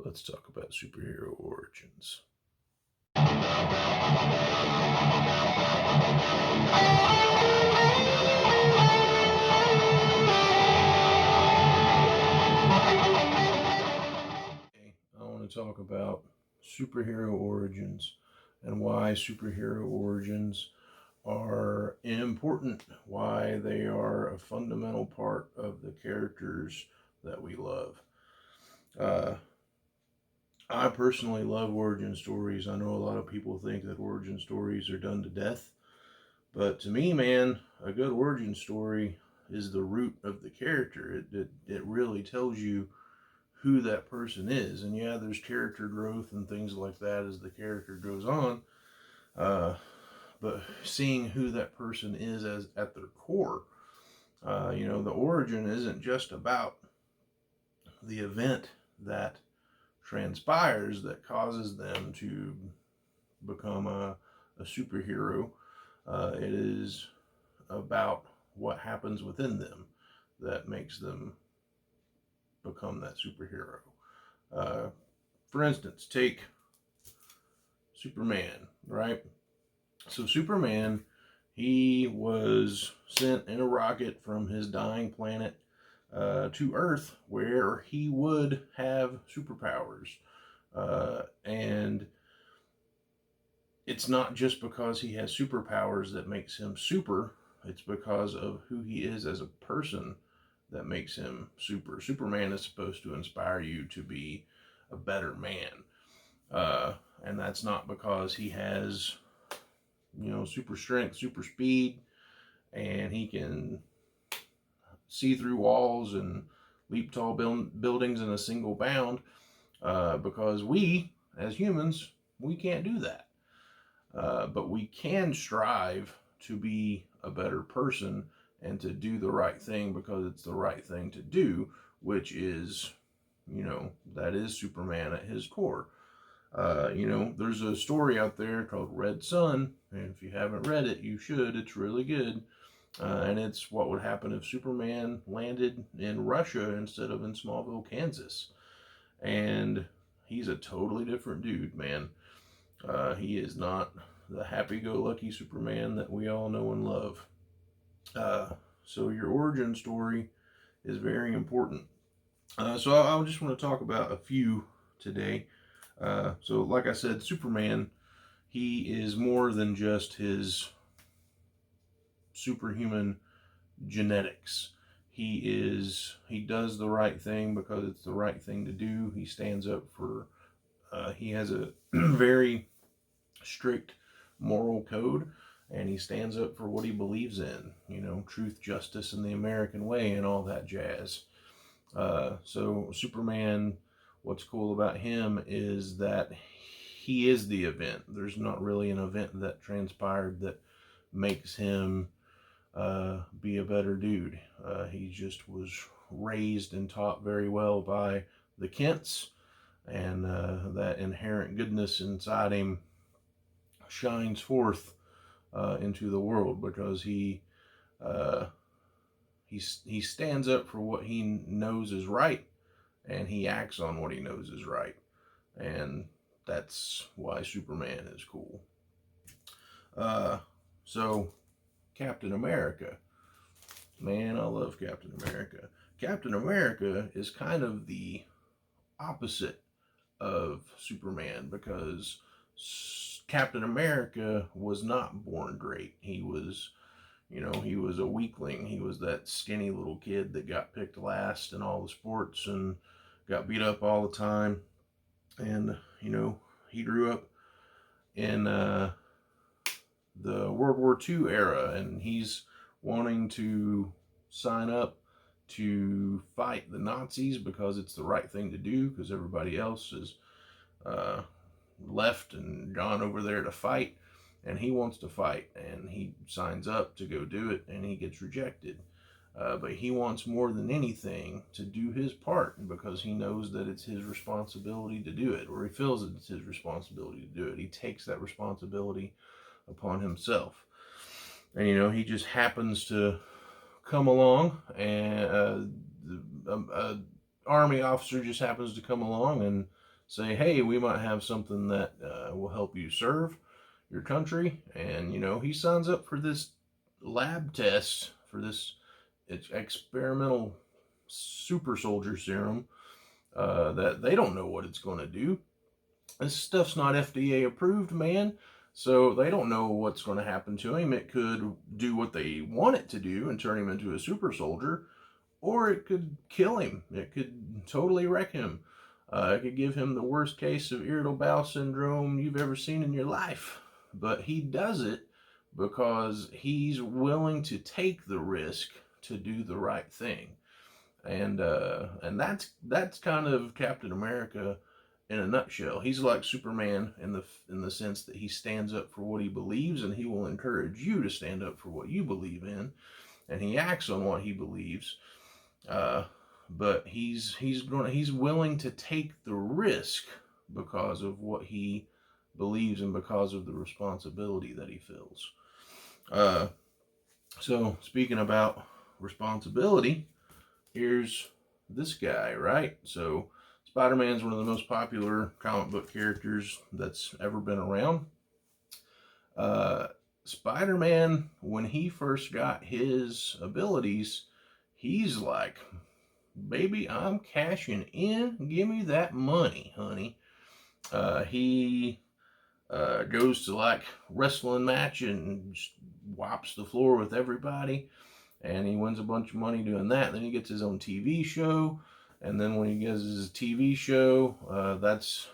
Let's talk about superhero origins. I want to talk about superhero origins and why superhero origins are important, why they are a fundamental part of the characters that we love. I personally love origin stories. I know a lot of people think that origin stories are done to death, but to me, man, a good origin story is the root of the character. It really tells you who that person is. And yeah, there's character growth and things like that as the character goes on. But seeing who that person is as at their core, the origin isn't just about the event that transpires that causes them to become a superhero. It is about what happens within them that makes them become that superhero. For instance, take Superman, right? So Superman, he was sent in a rocket from his dying planet to Earth, where he would have superpowers. And it's not just because he has superpowers that makes him super, it's because of who he is as a person that makes him super. Superman is supposed to inspire you to be a better man. And that's not because he has, super strength, super speed, and he can see through walls and leap tall buildings in a single bound, because we, as humans, we can't do that. But we can strive to be a better person and to do the right thing because it's the right thing to do, which is, that is Superman at his core. There's a story out there called Red Sun, and if you haven't read it, you should. It's really good. And it's what would happen if Superman landed in Russia instead of in Smallville, Kansas. And he's a totally different dude, man. He is not the happy-go-lucky Superman that we all know and love. So your origin story is very important. So I just want to talk about a few today. So like I said, Superman, he is more than just his superhuman genetics. He does the right thing because it's the right thing to do. He stands up for, he has a very strict moral code, and he stands up for what he believes in, truth, justice, and the American way, and all that jazz. So Superman, what's cool about him is that he is the event. There's not really an event that transpired that makes him be a better dude. He just was raised and taught very well by the Kents, and that inherent goodness inside him shines forth into the world because he stands up for what he knows is right, and he acts on what he knows is right, and that's why Superman is cool. So Captain America, man, I love Captain America. Captain America is kind of the opposite of Superman because Captain America was not born great. He was a weakling. He was that skinny little kid that got picked last in all the sports and got beat up all the time. And, he grew up in the World War II era, and he's wanting to sign up to fight the Nazis because it's the right thing to do because everybody else is left and gone over there to fight, and he wants to fight, and he signs up to go do it, and he gets rejected. But he wants more than anything to do his part because he knows that it's his responsibility to do it, or he feels that it's his responsibility to do it. He takes that responsibility upon himself. And, he just happens to come along, and an army officer just happens to come along and say, hey, we might have something that will help you serve your country. And, he signs up for this lab test for this experimental super soldier serum that they don't know what it's going to do. This stuff's not FDA approved, man. So they don't know what's going to happen to him. It could do what they want it to do and turn him into a super soldier, or it could kill him. It could totally wreck him. It could give him the worst case of irritable bowel syndrome you've ever seen in your life. But he does it because he's willing to take the risk to do the right thing. And that's kind of Captain America in a nutshell. He's like Superman in the sense that he stands up for what he believes, and he will encourage you to stand up for what you believe in, and he acts on what he believes. But he's willing to take the risk because of what he believes and because of the responsibility that he feels. So speaking about responsibility, here's this guy, right? So Spider-Man's one of the most popular comic book characters that's ever been around. Spider-Man, when he first got his abilities, he's like, baby, I'm cashing in. Give me that money, honey. He goes to like wrestling match and just whops the floor with everybody. And he wins a bunch of money doing that. Then he gets his own TV show. And then when he gets his TV show, that's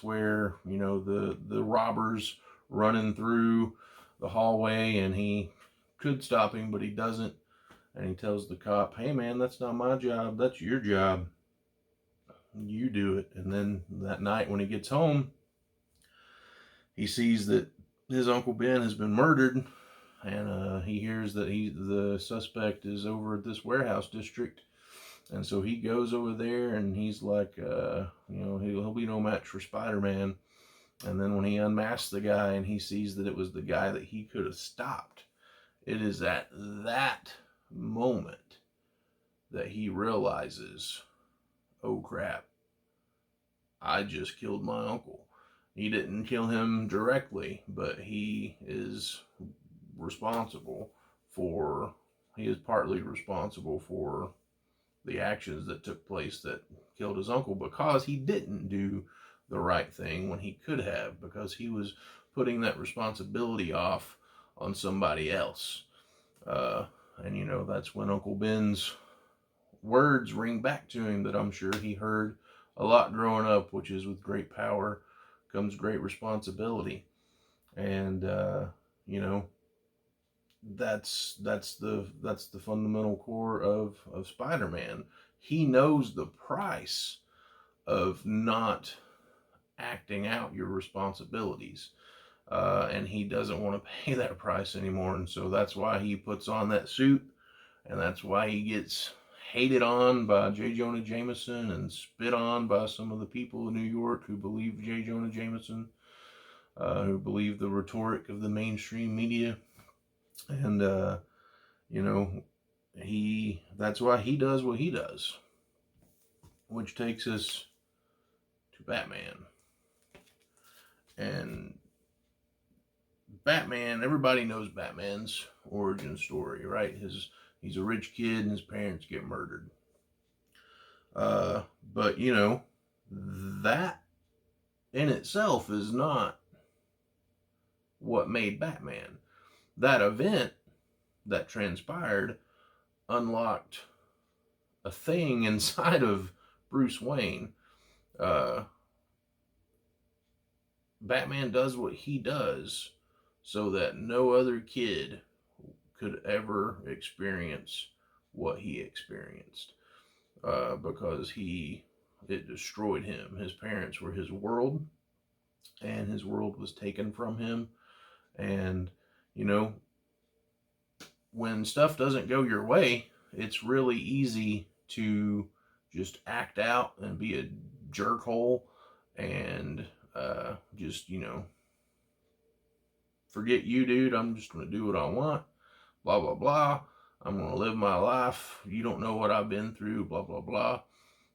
where, the robbers running through the hallway, and he could stop him, but he doesn't. And he tells the cop, hey man, that's not my job, that's your job. You do it. And then that night when he gets home, he sees that his Uncle Ben has been murdered, and he hears that the suspect is over at this warehouse district. And so he goes over there, and he's like, he'll be no match for Spider-Man. And then when he unmasks the guy and he sees that it was the guy that he could have stopped, it is at that moment that he realizes, oh crap, I just killed my uncle. He didn't kill him directly, but he is partly responsible for the actions that took place that killed his uncle, because he didn't do the right thing when he could have, because he was putting that responsibility off on somebody else. And that's when Uncle Ben's words ring back to him that I'm sure he heard a lot growing up, which is, with great power comes great responsibility. And that's the fundamental core of Spider-Man. He knows the price of not acting out your responsibilities, and he doesn't want to pay that price anymore. And so that's why he puts on that suit, and that's why he gets hated on by J. Jonah Jameson and spit on by some of the people in New York who believe J. Jonah Jameson, who believe the rhetoric of the mainstream media. And that's why he does what he does, which takes us to Batman. And Batman, everybody knows Batman's origin story, right? He's a rich kid and his parents get murdered. But that in itself is not what made Batman. That event that transpired unlocked a thing inside of Bruce Wayne. Batman does what he does so that no other kid could ever experience what he experienced, because it destroyed him. His parents were his world, and his world was taken from him. And when stuff doesn't go your way, it's really easy to just act out and be a jerkhole and just forget you, dude. I'm just going to do what I want. Blah, blah, blah. I'm going to live my life. You don't know what I've been through. Blah, blah, blah.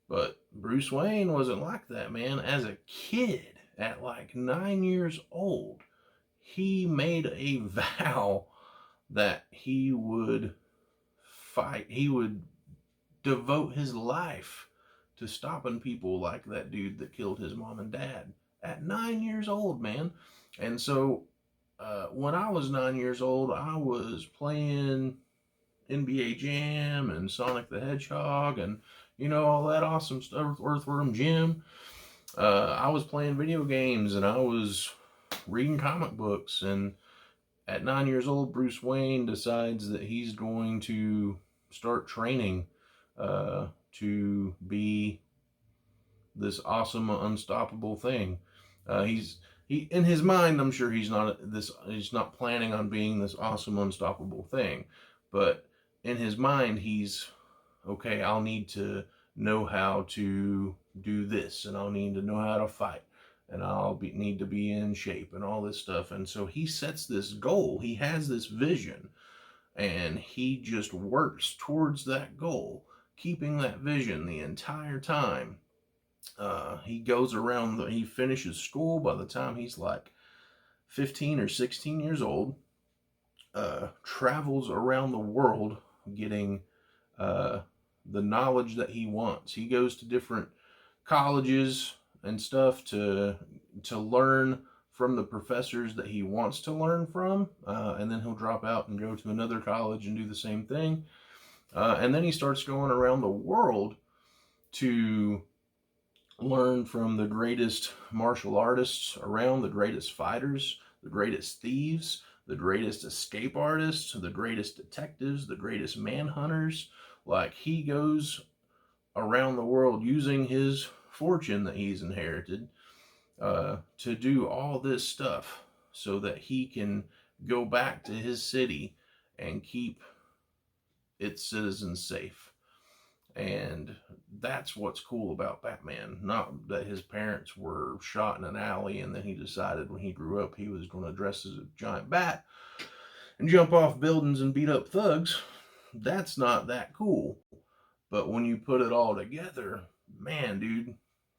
But Bruce Wayne wasn't like that, man. As a kid, at like 9 years old, he made a vow that he would fight, he would devote his life to stopping people like that dude that killed his mom and dad at 9 years old, man. And so when I was 9 years old, I was playing NBA Jam and Sonic the Hedgehog and all that awesome stuff, Earthworm Jim. I was playing video games and I was reading comic books. And at 9 years old, Bruce Wayne decides that he's going to start training to be this awesome, unstoppable thing. He in his mind, I'm sure he's not planning on being this awesome, unstoppable thing, but in his mind, he's okay. I'll need to know how to do this, and I'll need to know how to fight, and need to be in shape, and all this stuff. And so he sets this goal. He has this vision, and he just works towards that goal, keeping that vision the entire time. He goes around, he finishes school by the time he's like 15 or 16 years old, travels around the world getting the knowledge that he wants. He goes to different colleges and stuff to learn from the professors that he wants to learn from, and then he'll drop out and go to another college and do the same thing. And then he starts going around the world to learn from the greatest martial artists around, the greatest fighters, the greatest thieves, the greatest escape artists, the greatest detectives, the greatest manhunters. Like, he goes around the world using his fortune that he's inherited to do all this stuff so that he can go back to his city and keep its citizens safe. And that's what's cool about Batman. Not that his parents were shot in an alley and then he decided when he grew up he was going to dress as a giant bat and jump off buildings and beat up thugs. That's not that cool. But when you put it all together, man, dude,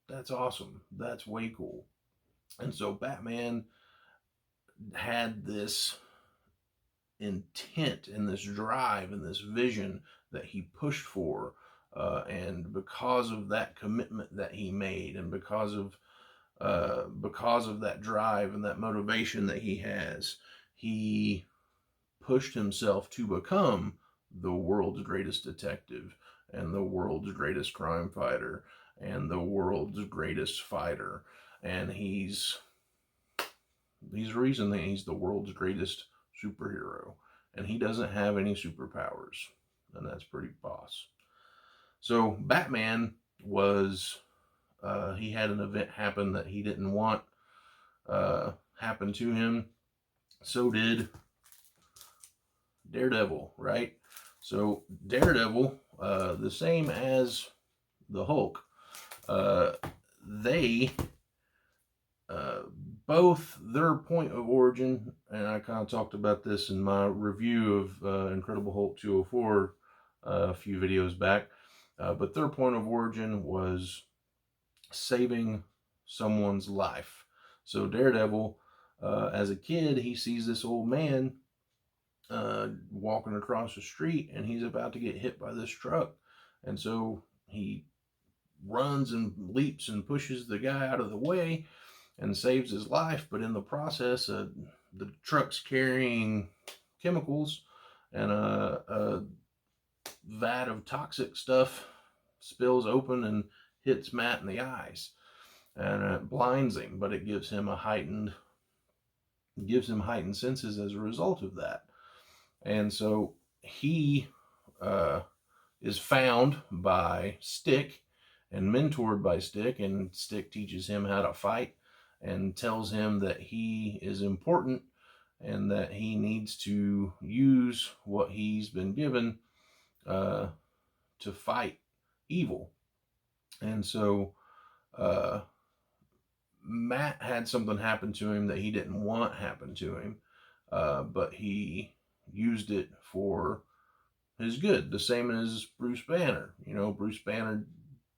that's awesome. That's way cool. And so Batman had this intent and this drive and this vision that he pushed for. And because of that commitment that he made, and because of that drive and that motivation that he has, he pushed himself to become the world's greatest detective, and the world's greatest crime fighter, and the world's greatest fighter. And he's the reason that he's the world's greatest superhero. And he doesn't have any superpowers, and that's pretty boss. So Batman was, he had an event happen that he didn't want happen to him. So did Daredevil, right? So Daredevil, the same as the Hulk, they both, their point of origin, and I kind of talked about this in my review of Incredible Hulk 204 a few videos back. But their point of origin was saving someone's life. So Daredevil, as a kid, he sees this old man walking across the street, and he's about to get hit by this truck. And so he runs and leaps and pushes the guy out of the way and saves his life. But in the process, the truck's carrying chemicals, and a vat of toxic stuff spills open and hits Matt in the eyes, and it blinds him, but it gives him heightened senses as a result of that. And so he is found by Stick and mentored by Stick, and Stick teaches him how to fight and tells him that he is important and that he needs to use what he's been given to fight evil. And so Matt had something happen to him that he didn't want happen to him, but he used it for his good, the same as Bruce Banner. Bruce Banner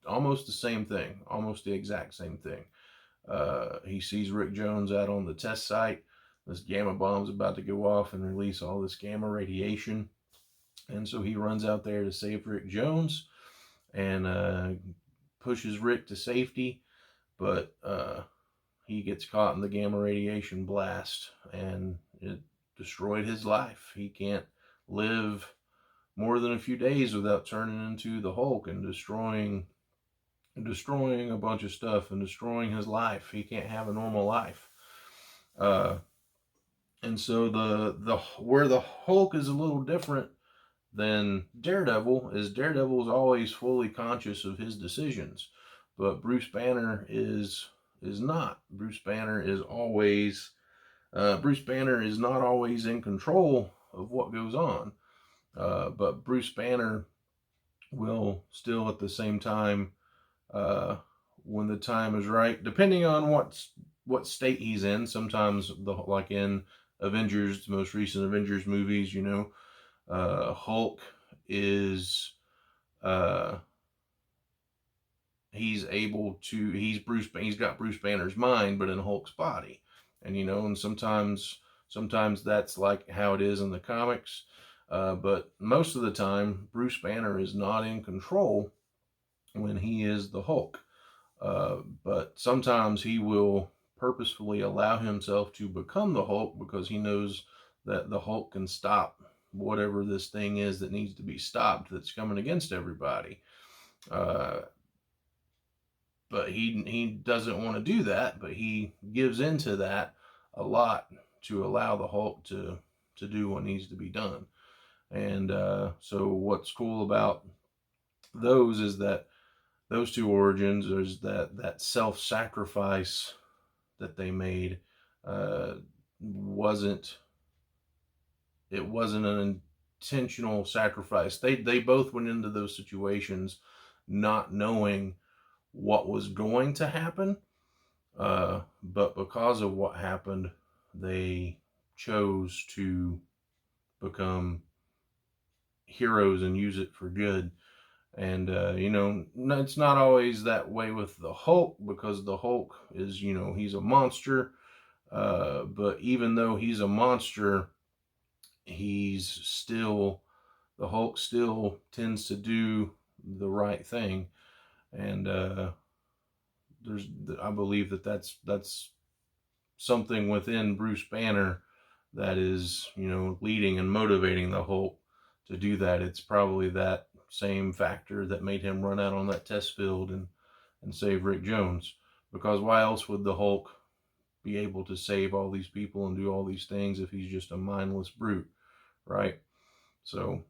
almost the same thing, almost the exact same thing. He sees Rick Jones out on the test site. This gamma bomb's about to go off and release all this gamma radiation. And so he runs out there to save Rick Jones and pushes Rick to safety. But he gets caught in the gamma radiation blast, and it destroyed his life. He can't live more than a few days without turning into the Hulk and destroying a bunch of stuff and destroying his life. He can't have a normal life. And so the where the Hulk is a little different than Daredevil is Daredevil's always fully conscious of his decisions, but Bruce Banner is not. Bruce Banner is not always in control of what goes on. But Bruce Banner will still at the same time, when the time is right, depending on what state he's in. Sometimes like in Avengers, the most recent Avengers movies, Hulk is he's got Bruce Banner's mind, but in Hulk's body, and sometimes that's like how it is in the comics. But most of the time, Bruce Banner is not in control when he is the Hulk. But sometimes he will purposefully allow himself to become the Hulk because he knows that the Hulk can stop whatever this thing is that needs to be stopped that's coming against everybody. But he doesn't want to do that, but he gives into that a lot to allow the Hulk to do what needs to be done. And so what's cool about those is that those two origins is that self-sacrifice that they made wasn't an intentional sacrifice. They both went into those situations not knowing what was going to happen, but because of what happened, they chose to become heroes and use it for good. And it's not always that way with the Hulk, because the Hulk is, he's a monster, but even though he's a monster, the Hulk still tends to do the right thing. And I believe that's something within Bruce Banner that is, leading and motivating the Hulk to do that. It's probably that same factor that made him run out on that test field and save Rick Jones. Because why else would the Hulk be able to save all these people and do all these things if he's just a mindless brute, right? So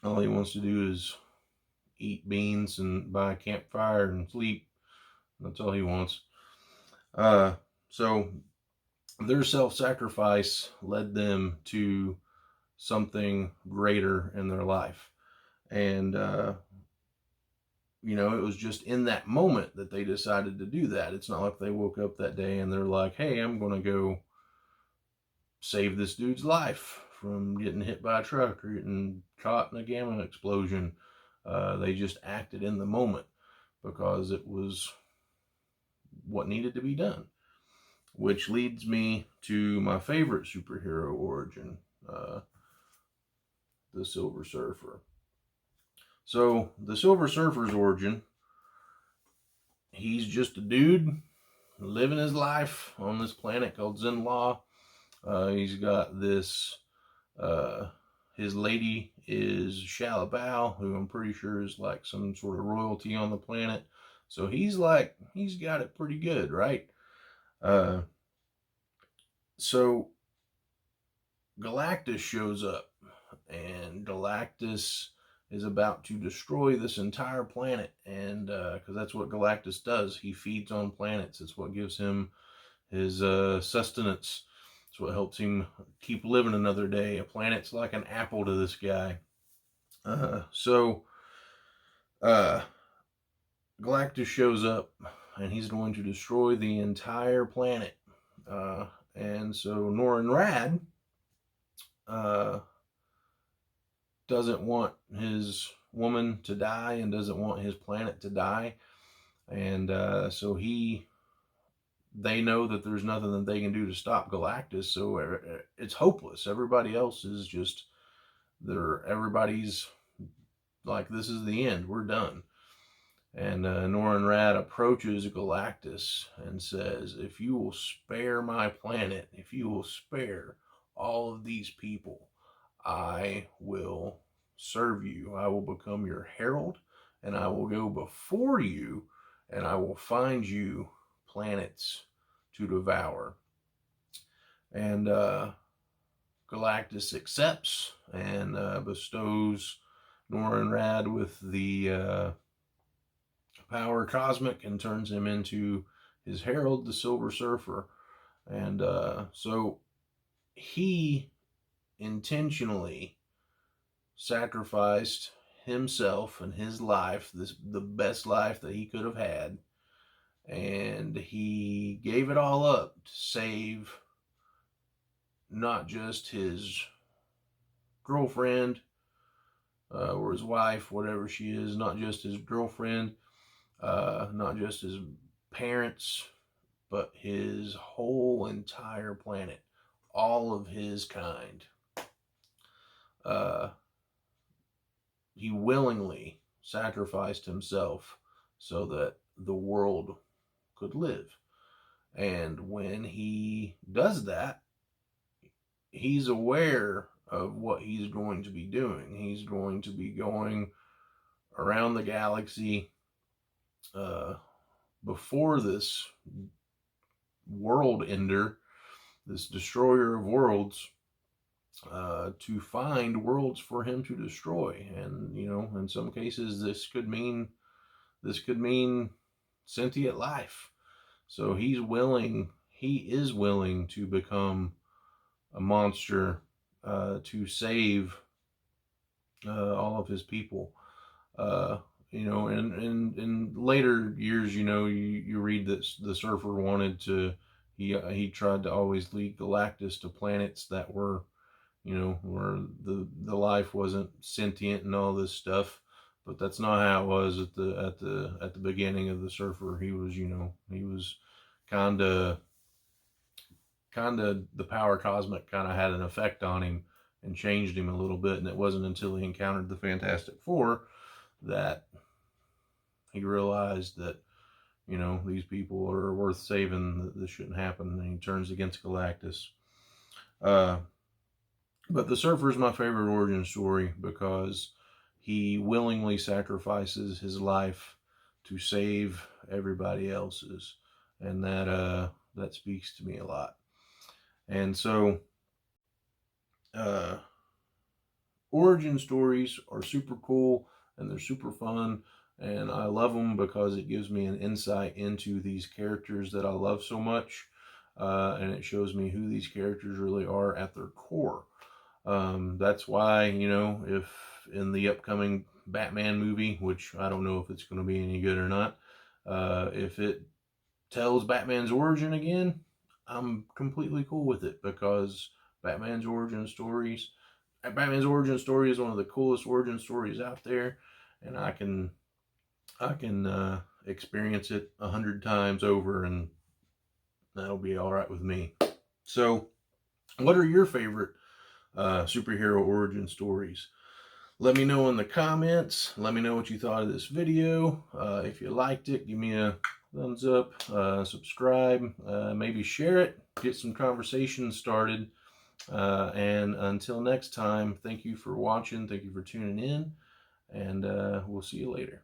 all he wants to do is eat beans and by a campfire and sleep. That's all he wants. So their self-sacrifice led them to something greater in their life. And, it was just in that moment that they decided to do that. It's not like they woke up that day and they're like, hey, I'm going to go save this dude's life from getting hit by a truck or getting caught in a gamma explosion. They just acted in the moment because it was what needed to be done. Which leads me to my favorite superhero origin, the SilverSurfer. So, the SilverSurfer's origin, he's just a dude living his life on this planet called Zenlaw. He's got this, his lady is Shalabao, who I'm pretty sure is like some sort of royalty on the planet. So he's got it pretty good, right? So Galactus shows up, and Galactus is about to destroy this entire planet, and because that's what Galactus does. He feeds on planets. It's what gives him his sustenance. It's what helps him keep living another day. A planet's like an apple to this guy. So Galactus shows up, and he's going to destroy the entire planet. And so Norrin Radd doesn't want his woman to die and doesn't want his planet to die. And so they know that there's nothing that they can do to stop Galactus. So it's hopeless. Everybody else is just, everybody's like, this is the end. We're done. And Norrin Radd approaches Galactus and says, if you will spare my planet, if you will spare all of these people, I will serve you. I will become your herald, and I will go before you, and I will find you planets to devour. And Galactus accepts and bestows Norrin Radd with the power cosmic and turns him into his herald, the SilverSurfer. And so he intentionally sacrificed himself and his life, the best life that he could have had, and he gave it all up to save not just his girlfriend or his wife, whatever she is, not just his girlfriend, not just his parents, but his whole entire planet, all of his kind. He willingly sacrificed himself so that the world could live. And when he does that, he's aware of what he's going to be doing. He's going to be going around the galaxy before this world ender, this destroyer of worlds, to find worlds for him to destroy. And in some cases this could mean sentient life. So he is willing to become a monster to save all of his people. In later years, you read that the Surfer wanted to, he tried to always lead Galactus to planets that were, where the life wasn't sentient and all this stuff. But that's not how it was at the beginning of the Surfer. He was, he was kind of the power cosmic kind of had an effect on him and changed him a little bit. And it wasn't until he encountered the Fantastic Four that he realized that, these people are worth saving, that this shouldn't happen, and he turns against Galactus. But the Surfer is my favorite origin story because he willingly sacrifices his life to save everybody else's, and that speaks to me a lot. And so origin stories are super cool and they're super fun, and I love them because it gives me an insight into these characters that I love so much, and it shows me who these characters really are at their core. That's why, if in the upcoming Batman movie, which I don't know if it's going to be any good or not, if it tells Batman's origin again, I'm completely cool with it, because Batman's origin story is one of the coolest origin stories out there, and I can experience it 100 times over, and that'll be all right with me. So, what are your favorite superhero origin stories? Let me know in the comments. Let me know what you thought of this video. If you liked it, give me a thumbs up, subscribe, maybe share it, get some conversation started. And until next time, thank you for watching, thank you for tuning in, and we'll see you later.